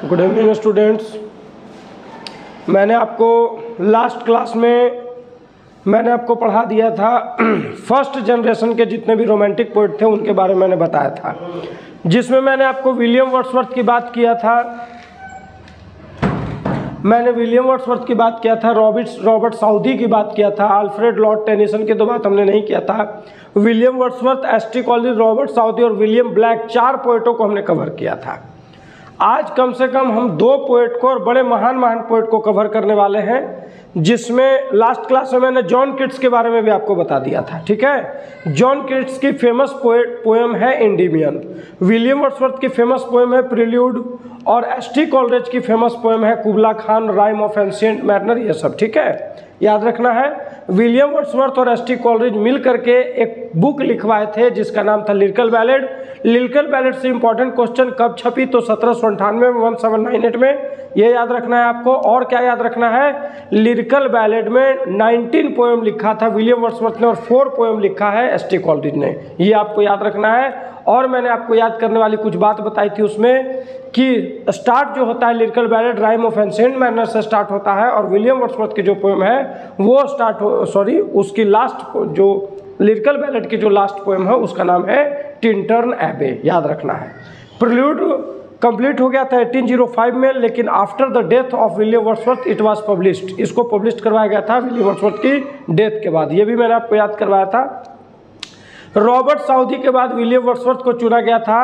Good evening students. मैंने आपको last class में मैंने आपको पढ़ा दिया था फर्स्ट जनरेशन के जितने भी रोमांटिक पोइट थे उनके बारे में मैंने बताया था, जिसमें मैंने आपको विलियम वर्ड्सवर्थ की बात किया था। मैंने विलियम वर्ड्सवर्थ की बात किया था, रॉबर्ट साउदी की बात किया था, अल्फ्रेड लॉर्ड टेनिसन की तो बात हमने नहीं किया था। William Wordsworth, S T. Coleridge, Robert Southey और विलियम ब्लैक, 4 पोइटों को हमने कवर किया था। आज कम से कम हम 2 पोइट को और बड़े महान पोइट को कवर करने वाले हैं, जिसमें लास्ट क्लास में मैंने जॉन कीट्स के बारे में भी आपको बता दिया था। ठीक है, जॉन कीट्स की फेमस पोएम है एंडीमियन, विलियम वर्ड्सवर्थ की फेमस पोएम है प्रिल्यूड, और एस.टी. कॉलरेज की फेमस पोएम है Kubla Khan, rime of ancient mariner, ये सब। ठीक है, याद रखना है। विलियम वर्ड्सवर्थ और एस.टी. कॉलरेज मिल करके एक बुक लिखवाए थे जिसका नाम था लिरिकल बैलेड। लिरिकल बैलेड से इंपॉर्टेंट क्वेश्चन कब छपी, तो 1798 में, 1798 में, ये याद रखना है आपको। और क्या याद रखना है, लिरिकल बैलेड में 19 पोएम लिखा था विलियम वर्ड्सवर्थ ने और 4 पोएम लिखा है एस.टी. कॉलरेज ने, ये आपको याद रखना है। और मैंने आपको याद करने वाली कुछ बात बताई थी उसमें कि स्टार्ट जो होता है lyrical ballad rhyme of ancient mariner से स्टार्ट होता है, और विलियम वर्ड्सवर्थ की जो पोएम है वो उसकी लास्ट जो लिरिकल बैलेड की जो लास्ट पोएम है उसका नाम है टिंटर्न एबे, याद रखना है। प्रिल्यूड कंप्लीट हो गया था 1805 में, लेकिन after the death of William Wordsworth it was published, इसको पब्लिश करवाया गया था विलियम वर्ड्सवर्थ की डेथ के बाद, ये भी मैंने आपको याद करवाया था। रॉबर्ट साउदी के बाद विलियम वर्ड्सवर्थ को चुना गया था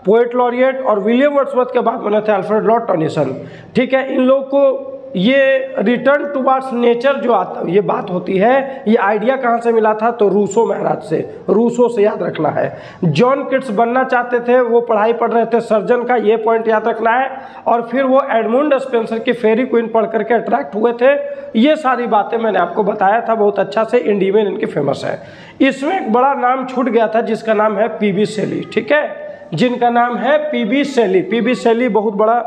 पोएट लॉरिएट, और विलियम वर्ड्सवर्थ के बाद बने थे अल्फ्रेड लॉर्ड टेनिसन। ठीक है, इन लोगों को ये रिटर्न टुवर्ड्स नेचर जो ये बात होती है, ये आइडिया कहाँ से मिला था, तो रूसो महाराज से, रूसो से, याद रखना है। जॉन कीट्स बनना चाहते थे, वो पढ़ाई पढ़ रहे थे सर्जन का, ये पॉइंट याद रखना है। और फिर वो एडमुंड स्पेंसर की फेरी क्वीन पढ़ करके अट्रैक्ट हुए थे। ये सारी बातें मैंने आपको बताया था बहुत अच्छा से। एंडीमियन इनकी फेमस है। इसमें एक बड़ा नाम छूट गया था जिसका नाम है पी.बी. शेली। ठीक है, जिनका नाम है पी.बी. शेली। पी.बी. शेली बहुत बड़ा,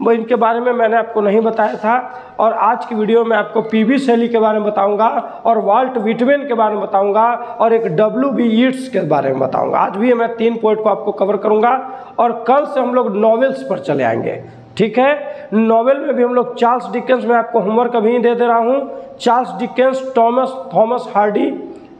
इनके बारे में मैंने आपको नहीं बताया था, और आज की वीडियो में आपको पी.बी. शेली के बारे में बताऊंगा, और वाल्ट विटमेन के बारे में बताऊंगा, और एक डब्ल्यू.बी. यीट्स के बारे में बताऊंगा। आज भी मैं 3 पोइट को आपको कवर करूंगा, और कल से हम लोग नॉवेल्स पर चले आएंगे। ठीक है, नॉवेल में भी हम लोग चार्ल्स डिकेंस, मैं आपको होमवर्क अभी दे दे रहा हूँ, चार्ल्स डिकेंस, थॉमस हार्डी,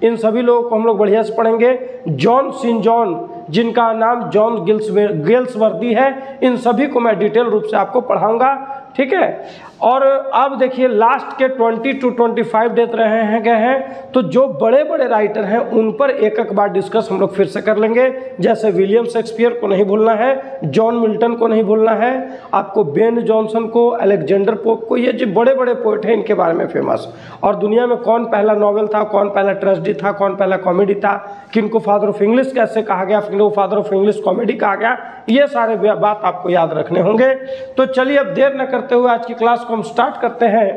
इन सभी लोगों को हम लोग बढ़िया से पढ़ेंगे। जॉन सेंट जॉन, जिनका नाम जॉन गेल्सवर्दी है, इन सभी को मैं डिटेल रूप से आपको पढ़ाऊंगा। ठीक है, और अब देखिए लास्ट के 20 to 25 डेज रहे गए हैं, तो जो बड़े बड़े राइटर हैं उन पर एक एक बार डिस्कस हम लोग फिर से कर लेंगे। जैसे विलियम शेक्सपियर को नहीं भूलना है, जॉन मिल्टन को नहीं भूलना है, आपको बेन जॉनसन को, अलेक्जेंडर पोप को, ये जो बड़े बड़े पोइट हैं इनके बारे में फेमस। और दुनिया में कौन पहला नॉवेल था, कौन पहला ट्रेजेडी था, कौन पहला कॉमेडी था, किनको फादर ऑफ इंग्लिश कैसे कहा गया, किनको फादर ऑफ इंग्लिश कॉमेडी कहा गया, ये सारे बात आपको याद रखने होंगे। तो चलिए अब देर न करते हुए आज की क्लास को हम स्टार्ट करते हैं।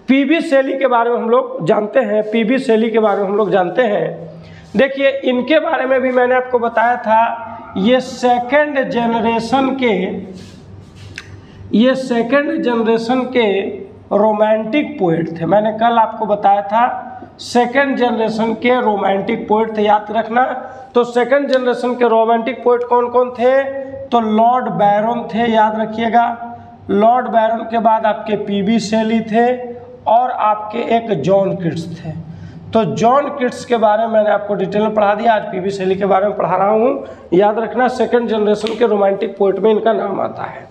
पी.बी. शेली के बारे में हम लोग जानते हैं, पी.बी. शेली के बारे में हम लोग जानते हैं। देखिए इनके बारे में भी मैंने आपको बताया था, ये सेकंड जनरेशन के रोमांटिक पोएट थे। मैंने कल आपको बताया था सेकंड जनरेशन के रोमांटिक पोएट थे, याद रखना। तो सेकंड जनरेशन के रोमांटिक पोएट कौन कौन थे, तो लॉर्ड बैरन थे, याद रखिएगा। लॉर्ड बैरन के बाद आपके पी.बी. शेली थे, और आपके एक जॉन कीट्स थे। तो जॉन कीट्स के बारे में मैंने आपको डिटेल में पढ़ा दिया, आज पी.बी. शेली के बारे में पढ़ा रहा हूँ। याद रखना सेकंड जनरेशन के रोमांटिक पोएट में इनका नाम आता है।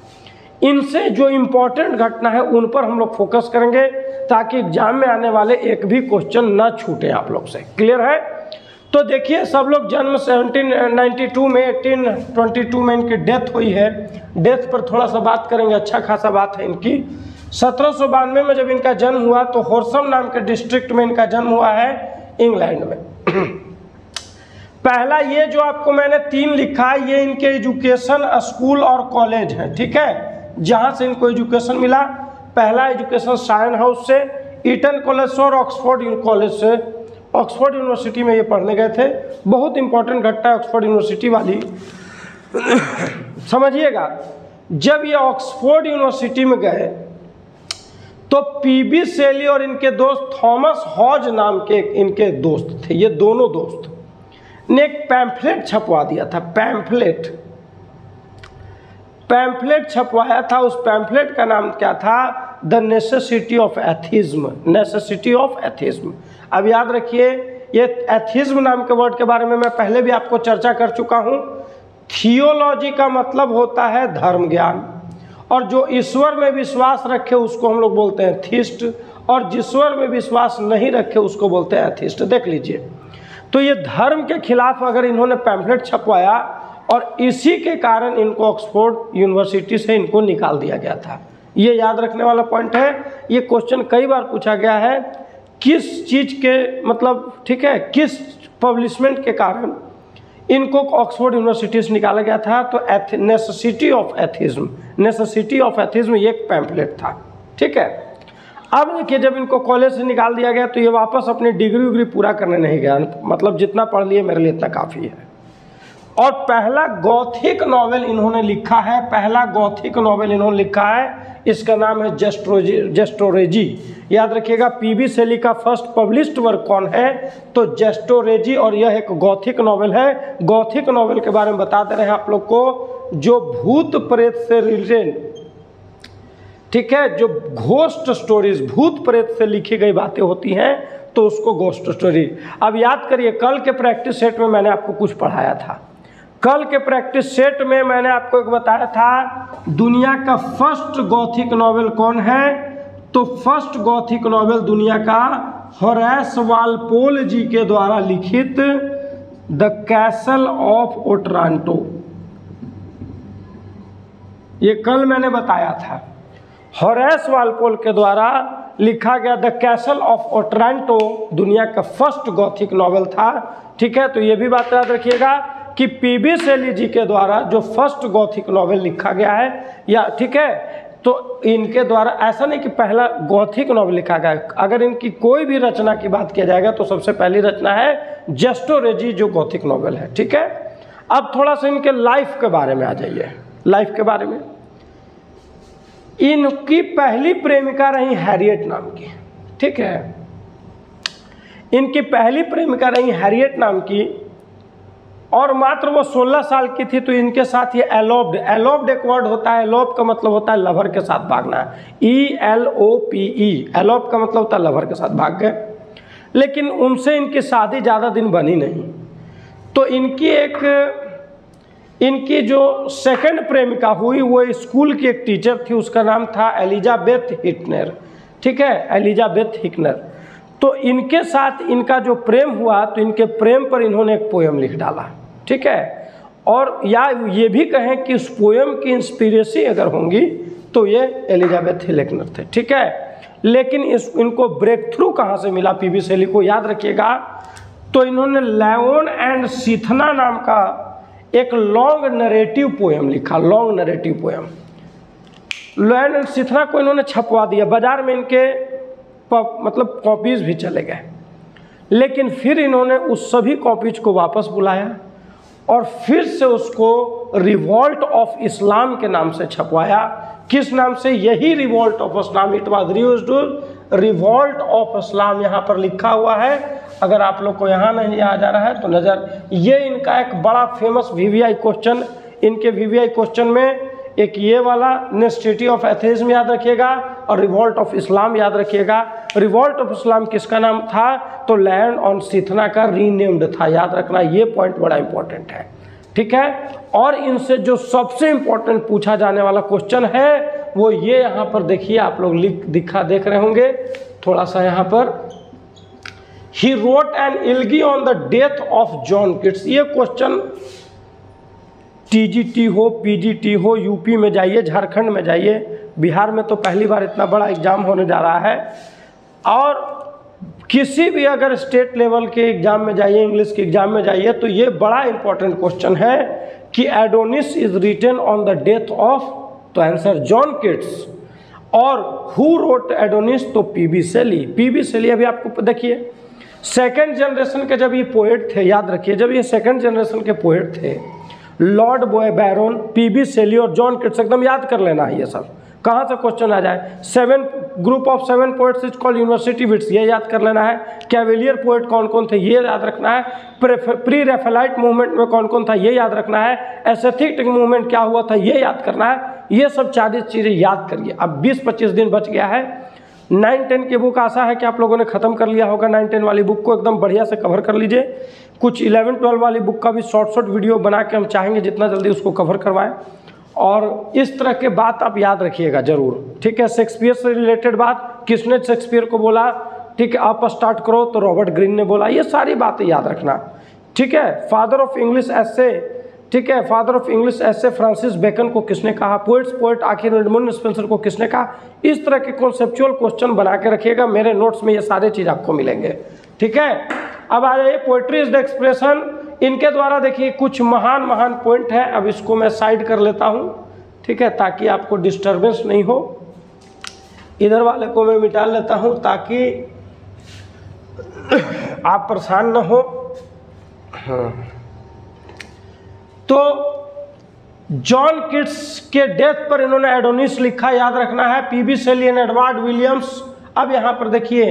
इनसे जो इम्पोर्टेंट घटना है उन पर हम लोग फोकस करेंगे, ताकि एग्जाम में आने वाले एक भी क्वेश्चन ना छूटे आप लोग से। क्लियर है? तो देखिए सब लोग जन्म 1792 में, 1822 में इनकी डेथ हुई है। डेथ पर थोड़ा सा बात करेंगे, अच्छा खासा बात है इनकी। 1792 में जब इनका जन्म हुआ तो होर्सम नाम के डिस्ट्रिक्ट में इनका जन्म हुआ है, इंग्लैंड में। पहला ये जो आपको मैंने 3 लिखा है, ये इनके एजुकेशन स्कूल और कॉलेज है। ठीक है, जहाँ से इनको एजुकेशन मिला, पहला एजुकेशन साइन हाउस से, ईटन कॉलेज से और ऑक्सफोर्ड कॉलेज से। ऑक्सफोर्ड यूनिवर्सिटी में ये पढ़ने गए थे। बहुत इंपॉर्टेंट घटना है ऑक्सफोर्ड यूनिवर्सिटी वाली, समझिएगा। जब ये ऑक्सफोर्ड यूनिवर्सिटी में गए तो पी.बी. शेली और इनके दोस्त थॉमस हॉज नाम के इनके दोस्त थे, ये दोनों दोस्त ने एक पैम्फलेट छपवा दिया था। पैम्फलेट पैम्फलेट छपवाया था, उस पैम्फलेट का नाम क्या था? The necessity of atheism, necessity of atheism. अब याद रखिए, ये एथिज्म नाम के वर्ड के बारे में मैं पहले भी आपको चर्चा कर चुका हूँ। थियोलॉजी का मतलब होता है धर्म ज्ञान, और जो ईश्वर में विश्वास रखे उसको हम लोग बोलते हैं थीस्ट, और जिसवर में विश्वास नहीं रखे उसको बोलते हैं एथिस्ट। देख लीजिए, तो ये धर्म के खिलाफ अगर इन्होंने पैम्फलेट छपवाया, और इसी के कारण इनको ऑक्सफोर्ड यूनिवर्सिटी से इनको निकाल दिया गया था। ये याद रखने वाला पॉइंट है। ये क्वेश्चन कई बार पूछा गया है, किस चीज़ के मतलब, ठीक है, किस पब्लिशमेंट के कारण इनको ऑक्सफोर्ड यूनिवर्सिटी से निकाला गया था? तो necessity of atheism, necessity of atheism ये एक पैम्फलेट था, ठीक है। अब देखिए, जब इनको कॉलेज से निकाल दिया गया तो ये वापस अपनी डिग्री उग्री पूरा करने नहीं गया, मतलब जितना पढ़ लिए मेरे लिए इतना काफ़ी है। और पहला गॉथिक नॉवेल इन्होंने लिखा है, पहला गॉथिक नॉवेल इन्होंने लिखा है, इसका नाम है जेस्टोरेजी। याद रखिएगा, पीबी शेली का फर्स्ट पब्लिश्ड वर्क कौन है? तो जेस्टोरेजी, और यह एक गॉथिक नॉवेल है। गॉथिक नॉवेल के बारे में बता दे रहे हैं आप लोग को, जो भूत प्रेत से रिलेटेड, ठीक है, जो घोस्ट स्टोरीज, भूत प्रेत से लिखी गई बातें होती हैं तो उसको घोस्ट स्टोरी। अब याद करिए, कल के प्रैक्टिस सेट में मैंने आपको कुछ पढ़ाया था। कल के प्रैक्टिस सेट में मैंने आपको एक बताया था, दुनिया का फर्स्ट गॉथिक नॉवेल कौन है? तो फर्स्ट गॉथिक नॉवेल दुनिया का होरेस वालपोल जी के द्वारा लिखित द कैसल ऑफ ओट्रांटो। ये कल मैंने बताया था, होरेस वालपोल के द्वारा लिखा गया द कैसल ऑफ ओट्रांटो दुनिया का फर्स्ट गॉथिक नॉवेल था, ठीक है। तो ये भी बात याद रखिएगा कि पीबी शेली जी के द्वारा जो फर्स्ट गॉथिक नॉवेल लिखा गया है, या ठीक है, तो इनके द्वारा ऐसा नहीं कि पहला गॉथिक नॉवेल लिखा गया है। अगर इनकी कोई भी रचना की बात किया जाएगा तो सबसे पहली रचना है जेस्टोरेजी, जो गॉथिक नॉवेल है, ठीक है। अब थोड़ा सा इनके लाइफ के बारे में आ जाइए। लाइफ के बारे में, इनकी पहली प्रेमिका रही हैरियट नाम की, ठीक है। इनकी पहली प्रेमिका रही हैरियट नाम की, और मात्र वो 16 साल की थी। तो इनके साथ ये एलोप्ड, एलोप्ड एक वर्ड होता है, एलोप का मतलब होता है लवर के साथ भागना, ELOPE, एलोप का मतलब होता है लवर के साथ भाग गए। लेकिन उनसे इनकी शादी ज़्यादा दिन बनी नहीं। तो इनकी जो सेकंड प्रेमिका हुई वो स्कूल की एक टीचर थी, उसका नाम था एलिजाबेथ हिटनर, ठीक है, एलिजाबेथ हिटनर। तो इनके साथ इनका जो प्रेम हुआ, तो इनके प्रेम पर इन्होंने एक पोयम लिख डाला, ठीक है। और या ये भी कहें कि उस पोयम की इंस्पिरेशन अगर होंगी तो ये एलिजाबेथ हिटनर थे, ठीक है। लेकिन इनको ब्रेक थ्रू कहाँ से मिला पीबी शेली को? याद रखिएगा, तो इन्होंने लेओन एंड सीथना नाम का एक लॉन्ग नरेटिव पोयम लिखा, long narrative poem. Leone and सीथना को इन्होंने छपवा दिया, बाजार में इनके मतलब कॉपीज़ भी चले गए। लेकिन फिर इन्होंने उस सभी कॉपीज को वापस बुलाया और फिर से उसको रिवॉल्ट ऑफ इस्लाम के नाम से छपवाया। किस नाम से? यही revolt of Islam, it was reused revolt of Islam, यहाँ पर लिखा हुआ है। अगर आप लोग को यहाँ नहीं आ जा रहा है तो नज़र, ये इनका एक बड़ा फेमस VVI क्वेश्चन, इनके VVI क्वेश्चन में एक ये वाला नेसेसिटी ऑफ एथिज्म याद रखिएगा, और रिवॉल्ट ऑफ इस्लाम याद रखिएगा। रिवॉल्ट ऑफ इस्लाम किसका नाम था? तो लैंड ऑन सीथना का रीनेम्ड था, याद रखना, ये पॉइंट बड़ा इंपॉर्टेंट है, ठीक है। और इनसे जो सबसे इंपॉर्टेंट पूछा जाने वाला क्वेश्चन है वो ये यहाँ पर देखिए, आप लोग देख रहे होंगे थोड़ा सा यहाँ पर, he wrote an elegy on the death of John Keats. ये क्वेश्चन TGT हो, PGT हो, यूपी में जाइए, झारखंड में जाइए, बिहार में तो पहली बार इतना बड़ा एग्ज़ाम होने जा रहा है। और किसी भी अगर स्टेट लेवल के एग्ज़ाम में जाइए, इंग्लिश के एग्ज़ाम में जाइए, तो ये बड़ा इंपॉर्टेंट क्वेश्चन है कि Adonais is written on the death of, तो आंसर जॉन किट्स। और हु रोट एडोनिस? तो पीबी शेली। पीबी शेली अभी आपको देखिए, सेकेंड जनरेशन के जब ये पोएट थे, याद रखिए, जब ये सेकेंड जनरेशन के पोएट थे, लॉर्ड बैरोन, पीबी शेली और जॉन किट्स, एकदम याद कर लेना है ये सब, कहाँ से क्वेश्चन आ जाए। 7 group of 7 poets is called university wits, ये याद कर लेना है। कैवेलियर पोएट कौन कौन थे ये याद रखना है। प्री रेफेलाइट मूवमेंट में कौन कौन था ये याद रखना है। एस्थेटिक मूवमेंट क्या हुआ था ये याद करना है। ये सब 40 चीज़ें याद करिए। अब 20-25 दिन बच गया है। 9-10 की बुक आशा है कि आप लोगों ने ख़त्म कर लिया होगा। 9-10 वाली बुक को एकदम बढ़िया से कवर कर लीजिए। कुछ 11-12 वाली बुक का भी शॉर्ट वीडियो बना के हम चाहेंगे जितना जल्दी उसको कवर करवाएं। और इस तरह के बात आप याद रखिएगा ज़रूर, ठीक है। शेक्सपियर से रिलेटेड बात, किसने शेक्सपियर को बोला, ठीक है। आप स्टार्ट करो तो रॉबर्ट ग्रीन ने बोला, ये सारी बातें याद रखना, ठीक है। फादर ऑफ इंग्लिश एसे, ठीक है। Father of English essay Francis Bacon को किसने कहा। पोएट आखिर एडमंड स्पेंसर को किसने कहा। इस तरह के कॉन्सेप्चुअल क्वेश्चन बना के रखिएगा। मेरे नोट्स में ये सारे चीज़ आपको मिलेंगे, ठीक है। अब आ जाइए पोएट्री इज द एक्सप्रेशन। इनके द्वारा देखिए कुछ महान पॉइंट है। अब इसको मैं साइड कर लेता हूँ, ठीक है, ताकि आपको डिस्टर्बेंस नहीं हो। इधर वाले को मैं मिटा लेता हूँ ताकि आप परेशान न हो। हाँ, तो जॉन किट्स के डेथ पर इन्होंने एडोनिस लिखा, याद रखना है। P B Shelley and Edward Williams. अब यहाँ पर देखिए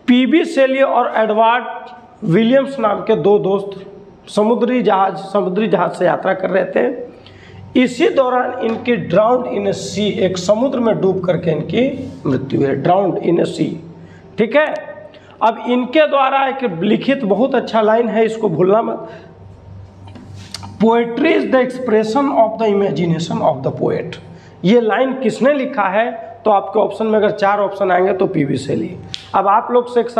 पीबी शेली और एडवर्ड विलियम्स नाम के दो दोस्त समुद्री जहाज से यात्रा कर रहे थे। इसी दौरान इनकी ड्राउंड इन ए सी, एक समुद्र में डूब करके इनकी मृत्यु है। ड्राउंड इन ए सी, ठीक है। अब इनके द्वारा एक लिखित बहुत अच्छा लाइन है, इसको भूलना मत। Poetry is the expression of the imagination of the poet. ये लाइन किसने लिखा है, तो आपके ऑप्शन में अगर 4 ऑप्शन आएंगे तो पीबी शेली। अब आप लोग से एक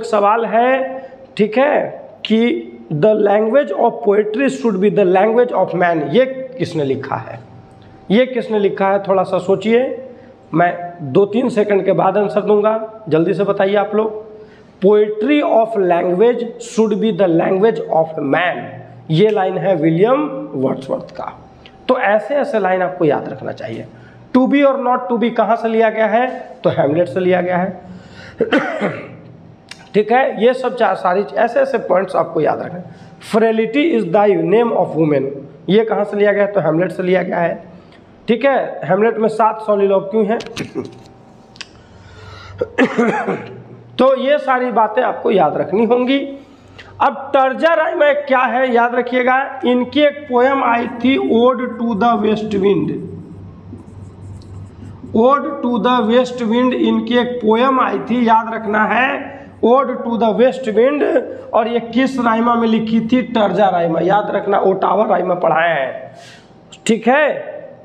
सवाल है, ठीक है, कि the language of poetry should be the language of man. ये किसने लिखा है, ये किसने लिखा है, थोड़ा सा सोचिए। मैं 2-3 सेकंड के बाद आंसर दूंगा, जल्दी से बताइए आप लोग। Poetry of language should be the language of man, ये लाइन है विलियम वर्ड्सवर्थ का। तो ऐसे लाइन आपको याद रखना चाहिए। टू बी और नॉट टू बी कहाँ से लिया गया है, तो हैमलेट से लिया गया है, ठीक है। ये सब सारी ऐसे पॉइंट्स आपको याद रखना है। Frailty is the name of women, ये कहाँ से लिया गया है, तो हैमलेट से लिया गया है, ठीक है। हैमलेट में 7 सॉलिलोक्यू हैं। तो ये सारी बातें आपको याद रखनी होंगी। अब टर्जा राइमा क्या है, याद रखिएगा। इनकी एक पोयम आई थी, ode to the west wind. Ode to the west wind इनकी एक पोयम आई थी, याद रखना है, ode to the west wind. और ये किस राइमा में लिखी थी, टर्जा राइमा, याद रखना। ओटावा राइमा पढ़ाए हैं, ठीक है।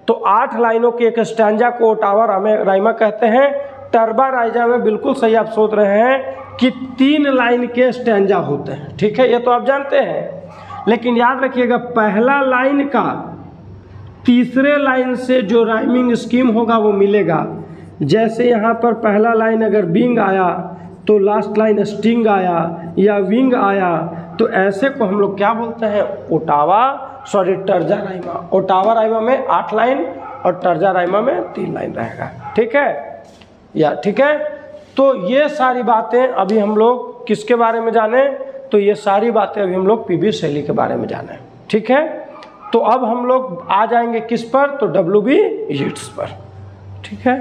तो 8 लाइनों की एक स्टैंजा को ओटावा राइमा कहते हैं। टर्बा राइजा में बिल्कुल सही आप सोच रहे हैं कि 3 लाइन के स्टैंजा होते हैं, ठीक है, ये तो आप जानते हैं। लेकिन याद रखिएगा पहला लाइन का तीसरे लाइन से जो राइमिंग स्कीम होगा वो मिलेगा। जैसे यहाँ पर पहला लाइन अगर बिंग आया तो लास्ट लाइन स्टिंग आया, या विंग आया, तो ऐसे को हम लोग क्या बोलते हैं, टर्जा राइमा। ओटावा राइमा में 8 लाइन और टर्जा राइमा में 3 लाइन रहेगा, ठीक है या ठीक है। तो ये सारी बातें अभी हम लोग किसके बारे में जाने, तो ये सारी बातें अभी हम लोग पीबी शेली के बारे में जाने, ठीक है। तो अब हम लोग आ जाएंगे किस पर, तो W.B. येट्स पर, ठीक है।